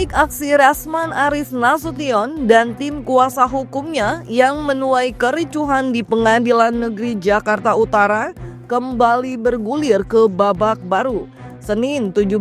Polemik aksi Rasman Arif Nasution dan tim kuasa hukumnya yang menuai kericuhan di Pengadilan Negeri Jakarta Utara kembali bergulir ke babak baru. Senin 17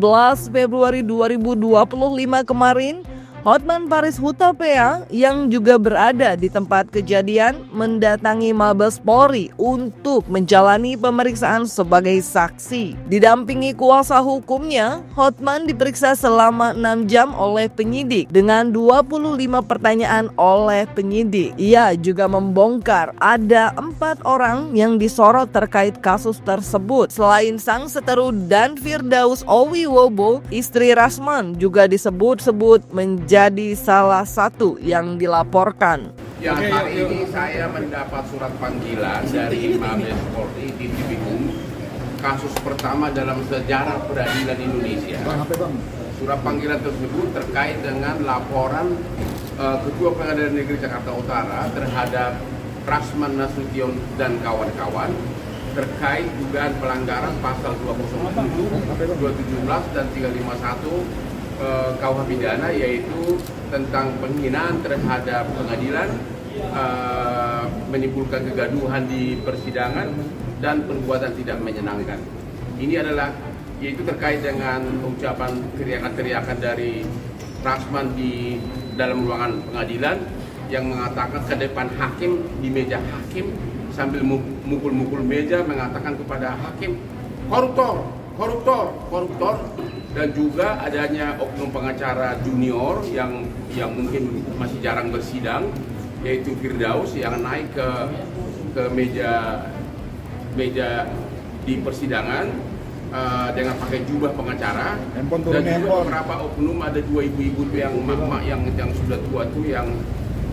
Februari 2025 kemarin, Hotman Paris Hutapea yang juga berada di tempat kejadian mendatangi Mabes Polri untuk menjalani pemeriksaan sebagai saksi. Didampingi kuasa hukumnya, Hotman diperiksa selama 6 jam oleh penyidik dengan 25 pertanyaan oleh penyidik. Ia juga membongkar ada 4 orang yang disorot terkait kasus tersebut. Selain sang seteru dan Firdaus Owiwobo, istri Rasman juga disebut-sebut menjadi salah satu yang dilaporkan. Ya, hari ini saya mendapat surat panggilan dari Mabes Polri di Tipikung, kasus pertama dalam sejarah peradilan Indonesia. Surat panggilan tersebut terkait dengan laporan Ketua Pengadilan Negeri Jakarta Utara terhadap Rasman Nasution dan kawan-kawan terkait dugaan pelanggaran pasal 207, 217 dan 351 KUH pidana, yaitu tentang penghinaan terhadap pengadilan, menimbulkan kegaduhan di persidangan dan perbuatan tidak menyenangkan. Ini adalah yaitu terkait dengan ucapan teriakan-teriakan dari Rasman di dalam ruangan pengadilan yang mengatakan ke depan hakim, di meja hakim, sambil mukul-mukul meja mengatakan kepada hakim, koruptor, koruptor, koruptor. Dan juga adanya oknum pengacara junior yang mungkin masih jarang bersidang, yaitu Firdaus, yang naik ke meja di persidangan dengan pakai jubah pengacara, dan juga beberapa oknum, ada 2 ibu-ibu yang mak-mak yang sudah tua tuh yang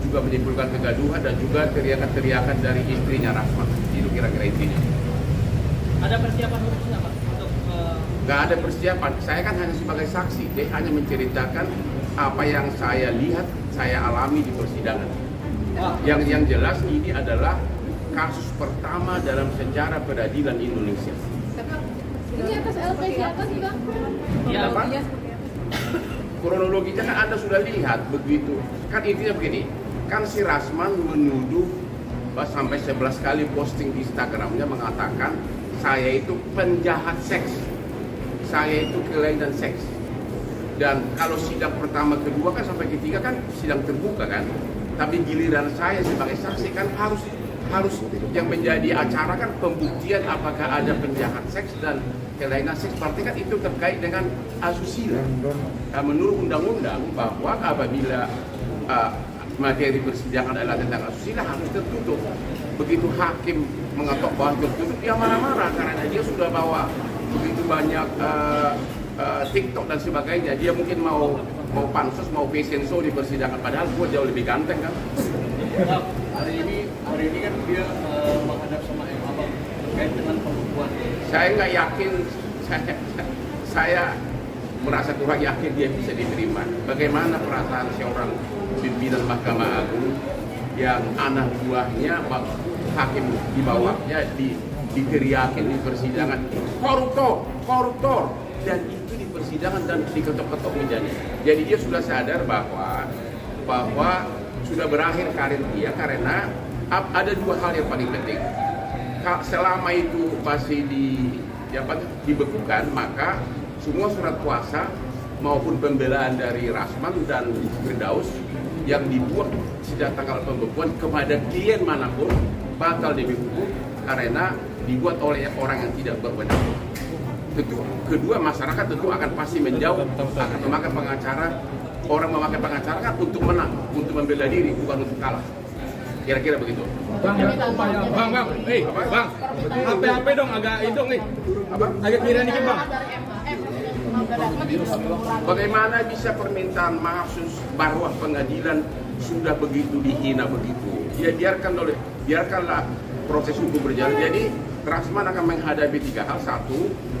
juga menimbulkan kegaduhan, dan juga teriakan-teriakan dari istrinya Rasman. Itu kira-kira intinya. Ada persiapan khusus nggak Pak? Nggak ada persiapan, saya kan hanya sebagai saksi, dia hanya menceritakan apa yang saya lihat, saya alami di persidangan. Yang jelas ini adalah kasus pertama dalam sejarah peradilan Indonesia. Ini atas LP siapa sih Bang? Ya, Apa? Kronologinya kan Anda sudah lihat begitu. Kan intinya begini, kan si Rasman menuduh sampai 11 kali posting di Instagramnya mengatakan saya itu penjahat seks, saya itu kelainan seks. Dan kalau sidang pertama, kedua kan sampai ketiga kan sidang terbuka kan. Tapi giliran saya sebagai saksi kan harus yang menjadi acara kan pembuktian apakah ada penjahat seks dan kelainan seks. Berarti kan itu terkait dengan asusila. Menurut undang-undang bahwa apabila materi persidangan adalah tentang asusila harus tertutup. Begitu hakim mengetok bahwa tertutup, dia marah-marah karena dia sudah bawa begitu banyak TikTok dan sebagainya. Dia mungkin mau pansus, mau fashion show di persidangan, padahal gue jauh lebih ganteng kan. Hari ini kan dia menghadap sama Abang terkait dengan pembukuan. Saya nggak yakin, saya merasa kurang yakin dia bisa diterima. Bagaimana perasaan seorang pimpinan Mahkamah Agung yang anak buahnya hakim di bawahnya diteriakin di persidangan, koruptor, koruptor, dan itu di persidangan dan diketok-ketok mejanya. Jadi dia sudah sadar bahwa sudah berakhir karir dia, karena ada 2 hal yang paling penting. Selama itu masih dibekukan, maka semua surat kuasa maupun pembelaan dari Rasman dan Firdaus yang dibuat sejak tanggal pembekuan kepada klien manapun batal demi hukum karena dibuat oleh orang yang tidak berwenang. Tentu, kedua, masyarakat tentu akan pasti menjauh, akan memakai pengacara. Orang memakai pengacara kan untuk menang, untuk membela diri, bukan untuk kalah. Kira-kira begitu. Bang, HP dong agak itu nih. Apa? Agak kira dikit bang. Bagaimana bisa permintaan maaf bahwa pengadilan sudah begitu dihina begitu? Ya biarkanlah proses hukum berjalan. Jadi Rasman akan menghadapi 3 hal. 1,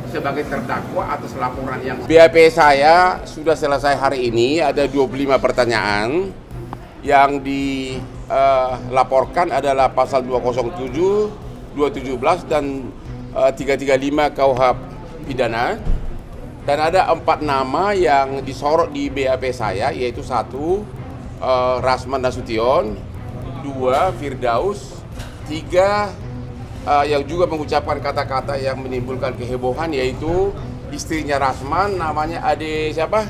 sebagai terdakwa atas laporan yang BAP saya sudah selesai hari ini. Ada 25 pertanyaan yang dilaporkan adalah pasal 207, 217 dan 335 KUH pidana. Dan ada 4 nama yang disorot di BAP saya, yaitu 1 Rasman Nasution, 2 Firdaus, 3 yang juga mengucapkan kata-kata yang menimbulkan kehebohan, yaitu istrinya Rasman, namanya Ade siapa?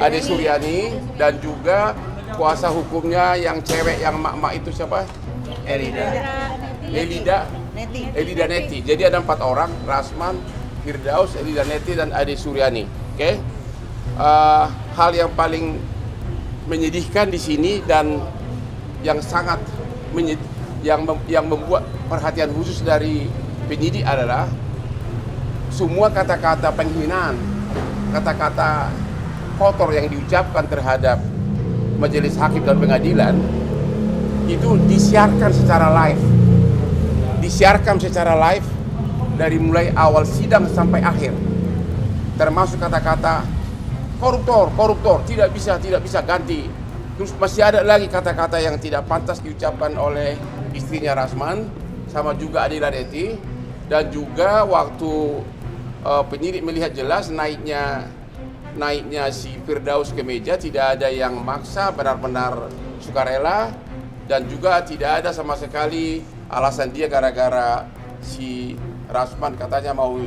Ade Suryani, dan juga kuasa hukumnya yang cewek yang mak-mak itu siapa? Elida Neti. Jadi ada 4 orang, Rasman, Firdaus, Elida Neti, dan Ade Suryani. Oke? Hal yang paling menyedihkan di sini dan yang sangat yang membuat perhatian khusus dari penyidik adalah semua kata-kata penghinaan, kata-kata kotor yang diucapkan terhadap majelis hakim dan pengadilan itu disiarkan secara live dari mulai awal sidang sampai akhir, termasuk kata-kata koruptor, tidak bisa ganti. Terus masih ada lagi kata-kata yang tidak pantas diucapkan oleh istrinya Rasman, sama juga Adila Neti, dan juga waktu penyidik melihat jelas naiknya si Firdaus ke meja, tidak ada yang maksa, benar-benar sukarela, dan juga tidak ada sama sekali alasan dia gara-gara si Rasman katanya mau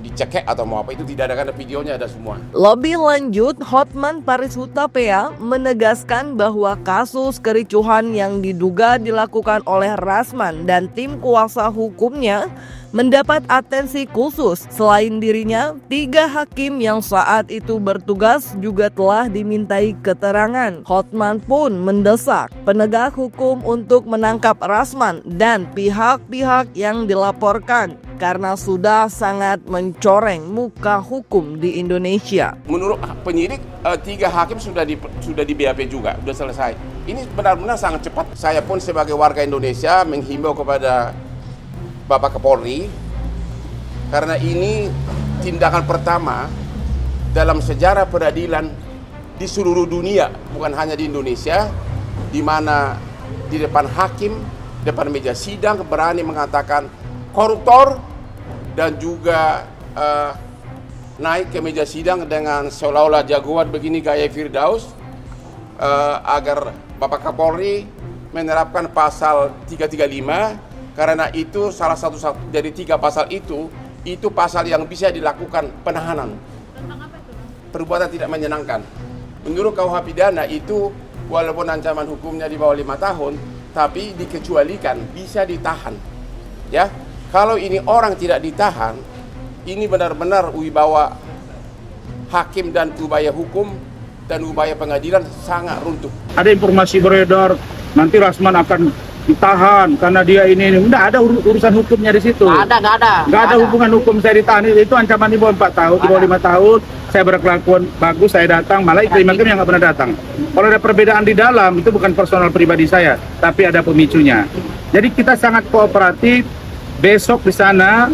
dicekek atau mau apa, itu tidak ada, karena videonya ada semua. Lebih lanjut, Hotman Paris Hutapea menegaskan bahwa kasus kericuhan yang diduga dilakukan oleh Rasman dan tim kuasa hukumnya mendapat atensi khusus. Selain dirinya, 3 hakim yang saat itu bertugas juga telah dimintai keterangan. Hotman pun mendesak penegak hukum untuk menangkap Rasman dan pihak-pihak yang dilaporkan karena sudah sangat mencoreng muka hukum di Indonesia. Menurut penyidik, 3 hakim sudah di BAP juga, sudah selesai. Ini benar-benar sangat cepat. Saya pun sebagai warga Indonesia menghimbau kepada Bapak Kapolri, karena ini tindakan pertama dalam sejarah peradilan di seluruh dunia, bukan hanya di Indonesia, di mana di depan hakim, depan meja sidang berani mengatakan koruptor, dan juga naik ke meja sidang dengan seolah-olah jagoan begini gaya Firdaus, agar Bapak Kapolri menerapkan pasal 335, karena itu salah satu dari 3 pasal itu pasal yang bisa dilakukan penahanan. Perbuatan tidak menyenangkan. Menurut KUH pidana itu walaupun ancaman hukumnya di bawah 5 tahun, tapi dikecualikan, bisa ditahan. Ya, kalau ini orang tidak ditahan, ini benar-benar wibawa hakim dan upaya hukum dan upaya pengadilan sangat runtuh. Ada informasi beredar nanti Rasman akan ditahan karena dia ini. Enggak ada urusan hukumnya di situ. Nggak ada hubungan hukum saya ditahan. Itu ancaman di bawah 4 tahun, di bawah 5 tahun. Saya berkelakuan bagus, saya datang, malah istri hakim yang nggak pernah datang. Kalau ada perbedaan di dalam, itu bukan personal pribadi saya, tapi ada pemicunya. Jadi kita sangat kooperatif. Besok di sana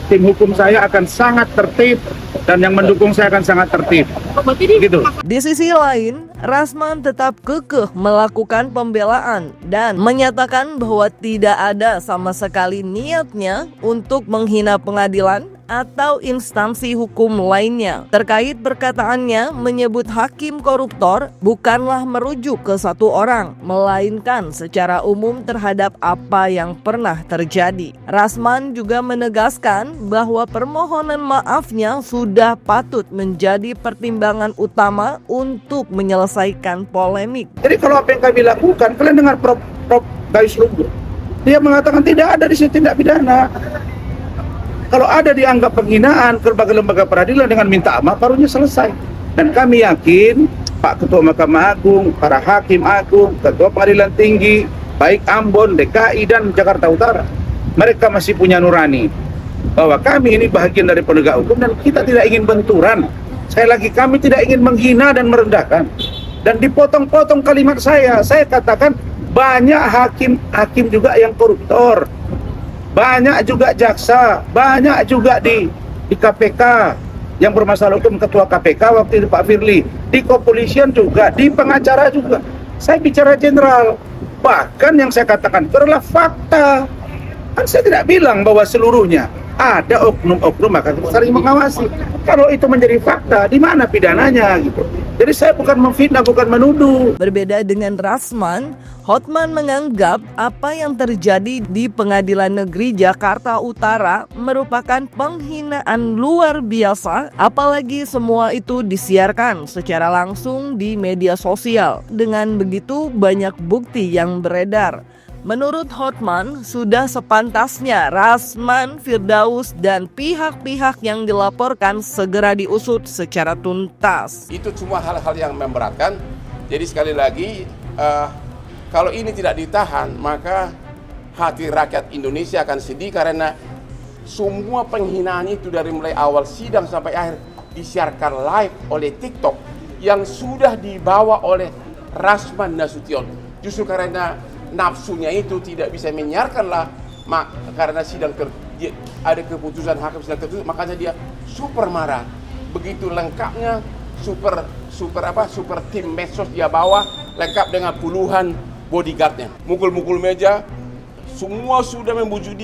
tim hukum saya akan sangat tertib dan yang mendukung saya akan sangat tertib. Gitu. Di sisi lain, Rasman tetap kekeh melakukan pembelaan dan menyatakan bahwa tidak ada sama sekali niatnya untuk menghina pengadilan atau instansi hukum lainnya. Terkait perkataannya menyebut hakim koruptor bukanlah merujuk ke satu orang, melainkan secara umum terhadap apa yang pernah terjadi. Rasman juga menegaskan bahwa permohonan maafnya sudah patut menjadi pertimbangan utama untuk menyelesaikan polemik. Jadi kalau apa yang kami lakukan, kalian dengar Prof. Gayus Lumbur, dia mengatakan tidak ada di situ tindak pidana. Kalau ada dianggap penghinaan ke lembaga peradilan dengan minta maaf, barunya selesai. Dan kami yakin Pak Ketua Mahkamah Agung, para Hakim Agung, Ketua Pengadilan Tinggi, baik Ambon, DKI, dan Jakarta Utara, mereka masih punya nurani bahwa kami ini bagian dari penegak hukum dan kita tidak ingin benturan. Sekali lagi, kami tidak ingin menghina dan merendahkan. Dan dipotong-potong kalimat saya katakan banyak hakim juga yang koruptor. Banyak juga jaksa, banyak juga di KPK yang bermasalah hukum, ketua KPK waktu itu Pak Firly, di kepolisian juga, di pengacara juga. Saya bicara general, bahkan yang saya katakan itu adalah fakta. Kan saya tidak bilang bahwa seluruhnya. ada oknum-oknum maka kita sering mengawasi. Kalau itu menjadi fakta, di mana pidananya gitu. Jadi saya bukan memfitnah, bukan menuduh. Berbeda dengan Rasman, Hotman menganggap apa yang terjadi di Pengadilan Negeri Jakarta Utara merupakan penghinaan luar biasa, apalagi semua itu disiarkan secara langsung di media sosial dengan begitu banyak bukti yang beredar. Menurut Hotman, sudah sepantasnya Rasman, Firdaus, dan pihak-pihak yang dilaporkan segera diusut secara tuntas. Itu cuma hal-hal yang memberatkan. Jadi sekali lagi, kalau ini tidak ditahan, maka hati rakyat Indonesia akan sedih karena semua penghinaan itu dari mulai awal sidang sampai akhir disiarkan live oleh TikTok yang sudah dibawa oleh Rasman Nasution. Justru karena nafsunya itu tidak bisa menyiarkanlah, karena ada keputusan hakim sidang tertutup, makanya dia super marah. Begitu lengkapnya super tim medsos dia bawa, lengkap dengan puluhan bodyguardnya, mukul-mukul meja, semua telah membujuk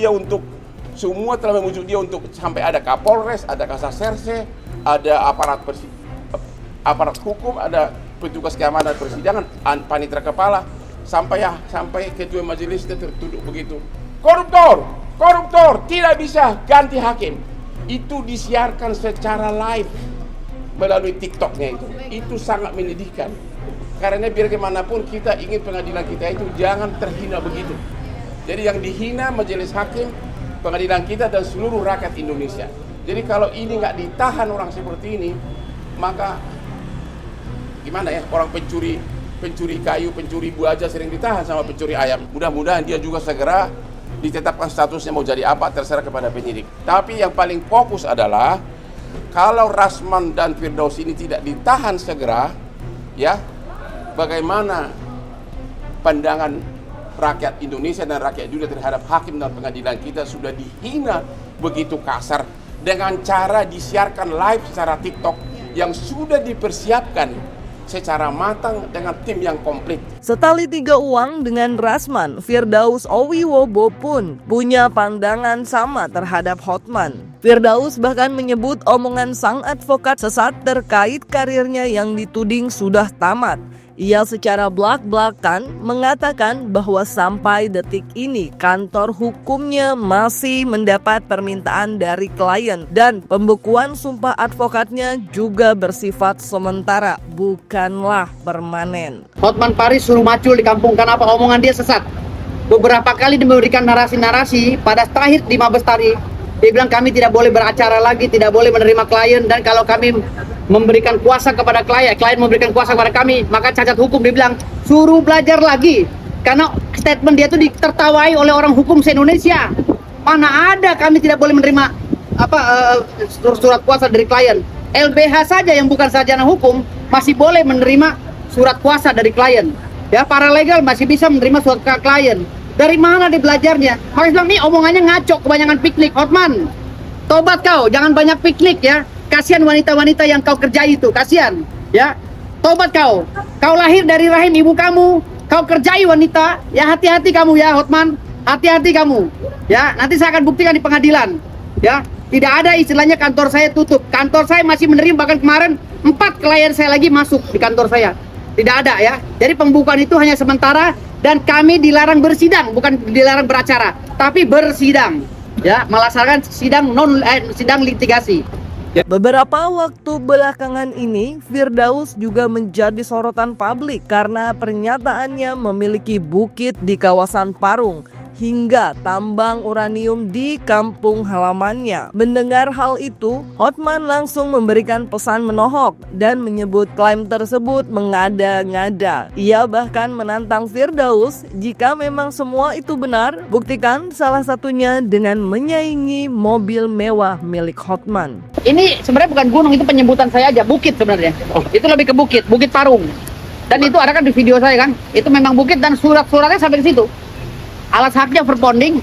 dia untuk sampai ada Kapolres, ada Kasaserse, ada aparat hukum, ada petugas keamanan persidangan, panitera kepala, sampai ketua majelis tertuduh begitu. Koruptor tidak bisa ganti hakim. Itu disiarkan secara live melalui TikToknya itu sangat menyedihkan. Karena biar bagaimanapun kita ingin pengadilan kita itu jangan terhina begitu. Jadi yang dihina majelis hakim, pengadilan kita dan seluruh rakyat Indonesia. Jadi kalau ini nggak ditahan orang seperti ini, maka gimana ya, orang pencuri kayu, pencuri buah aja sering ditahan sama pencuri ayam. Mudah-mudahan dia juga segera ditetapkan statusnya mau jadi apa, terserah kepada penyidik. Tapi yang paling fokus adalah kalau Rasman dan Firdaus ini tidak ditahan segera, ya, bagaimana pandangan rakyat Indonesia dan rakyat dunia terhadap hakim dan pengadilan kita sudah dihina begitu kasar dengan cara disiarkan live secara TikTok yang sudah dipersiapkan secara matang dengan tim yang komplit. Setali tiga uang dengan Rasman, Firdaus Owiwobo pun punya pandangan sama terhadap Hotman. Firdaus bahkan menyebut omongan sang advokat sesat terkait karirnya yang dituding sudah tamat. Ia secara belak-belakan mengatakan bahwa sampai detik ini kantor hukumnya masih mendapat permintaan dari klien dan pembekuan sumpah advokatnya juga bersifat sementara, bukanlah permanen. Hotman Paris suruh macul di kampung, kenapa omongan dia sesat. Beberapa kali dia memberikan narasi-narasi pada terakhir di Mabes Tari. Dia bilang kami tidak boleh beracara lagi, tidak boleh menerima klien, dan kalau kami memberikan kuasa kepada klien memberikan kuasa kepada kami, maka cacat hukum. Dia bilang suruh belajar lagi, karena statement dia itu ditertawai oleh orang hukum se-Indonesia. Mana ada kami tidak boleh menerima surat kuasa dari klien. LBH saja yang bukan sarjana hukum masih boleh menerima surat kuasa dari klien. Ya, paralegal masih bisa menerima surat ke klien. Dari mana dia belajarnya? Makanya bilang nih omongannya ngaco, kebanyakan piknik. Hotman, tobat kau, jangan banyak piknik ya. Kasihan wanita-wanita yang kau kerjai itu, kasihan ya. Tobat kau. Kau lahir dari rahim ibu kamu, kau kerjai wanita. Ya, hati-hati kamu ya Hotman, hati-hati kamu. Ya, nanti saya akan buktikan di pengadilan. Ya, tidak ada istilahnya kantor saya tutup. Kantor saya masih menerima, bahkan kemarin 4 klien saya lagi masuk di kantor saya. Tidak ada ya. Jadi pembukaan itu hanya sementara dan kami dilarang bersidang, bukan dilarang beracara, tapi bersidang. Ya, melaksanakan sidang litigasi. Beberapa waktu belakangan ini, Firdaus juga menjadi sorotan publik karena pernyataannya memiliki bukit di kawasan Parung hingga tambang uranium di kampung halamannya. Mendengar hal itu, Hotman langsung memberikan pesan menohok dan menyebut klaim tersebut mengada-ngada. Ia bahkan menantang Firdaus, jika memang semua itu benar, buktikan salah satunya dengan menyaingi mobil mewah milik Hotman. Ini sebenarnya bukan gunung, itu penyebutan saya aja, bukit sebenarnya. Itu lebih ke Bukit Parung. Dan itu ada kan di video saya kan, itu memang bukit dan surat-suratnya sampai ke situ. Alas haknya verbonding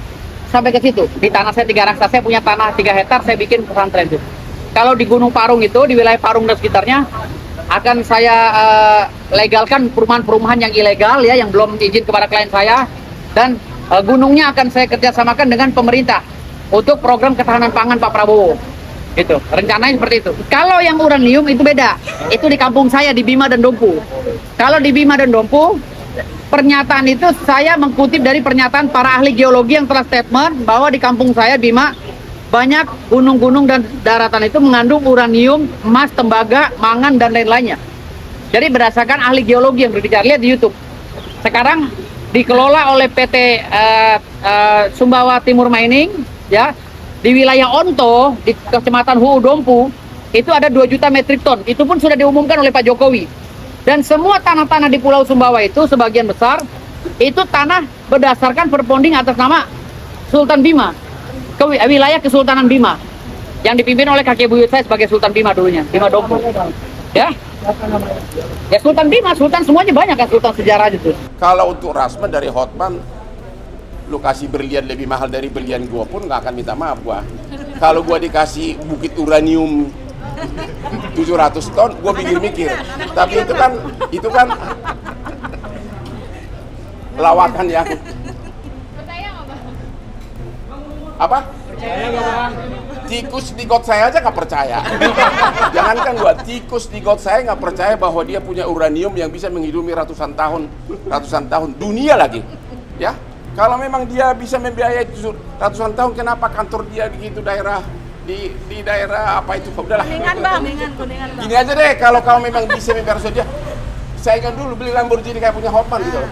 sampai ke situ. Di tanah saya 3 raksa, saya punya tanah 3 hektar, saya bikin pesantren itu. Kalau di Gunung Parung itu, di wilayah Parung dan sekitarnya, akan saya legalkan perumahan-perumahan yang ilegal ya, yang belum izin kepada klien saya. Dan gunungnya akan saya kerjasamakan dengan pemerintah. untuk program ketahanan pangan Pak Prabowo. Itu rencananya seperti itu. Kalau yang uranium itu beda. Itu di kampung saya di Bima dan Dompu. Kalau di Bima dan Dompu, pernyataan itu saya mengutip dari pernyataan para ahli geologi yang telah statement bahwa di kampung saya Bima banyak gunung-gunung dan daratan itu mengandung uranium, emas, tembaga, mangan dan lain-lainnya. Jadi berdasarkan ahli geologi yang berbicara, lihat di YouTube. Sekarang dikelola oleh PT Sumbawa Timur Mining, ya, di wilayah Onto, di Kecamatan Huu Dompu, itu ada 2 juta metrik ton. Itu pun sudah diumumkan oleh Pak Jokowi. Dan semua tanah-tanah di Pulau Sumbawa itu sebagian besar itu tanah berdasarkan perponding atas nama Sultan Bima, ke wilayah Kesultanan Bima, yang dipimpin oleh kakek buyut saya sebagai Sultan Bima dulunya, Bima Dompu. Ya, ya Sultan Bima, Sultan semuanya banyak kan Sultan sejarah itu. Kalau untuk Rasman dari Hotman, lokasi berlian lebih mahal dari berlian gua pun nggak akan minta maaf gua. Kalau gua dikasih bukit uranium 700 ton, gua mikir-mikir. Tapi itu kan lawakan yang Percaya nggak Bang? apa? Tikus di got saya aja nggak percaya. Jangankan gua, tikus di got saya nggak percaya bahwa dia punya uranium yang bisa menghidupi ratusan tahun dunia lagi. Ya, kalau memang dia bisa membiayai ratusan tahun, kenapa kantor dia di itu daerah di daerah apa itu? Udahlah. Kuningan Bang. Gini aja deh, kalau kau memang bisa membiayai dia, saya kan dulu beli Lamborghini kayak punya Hotman gitu loh.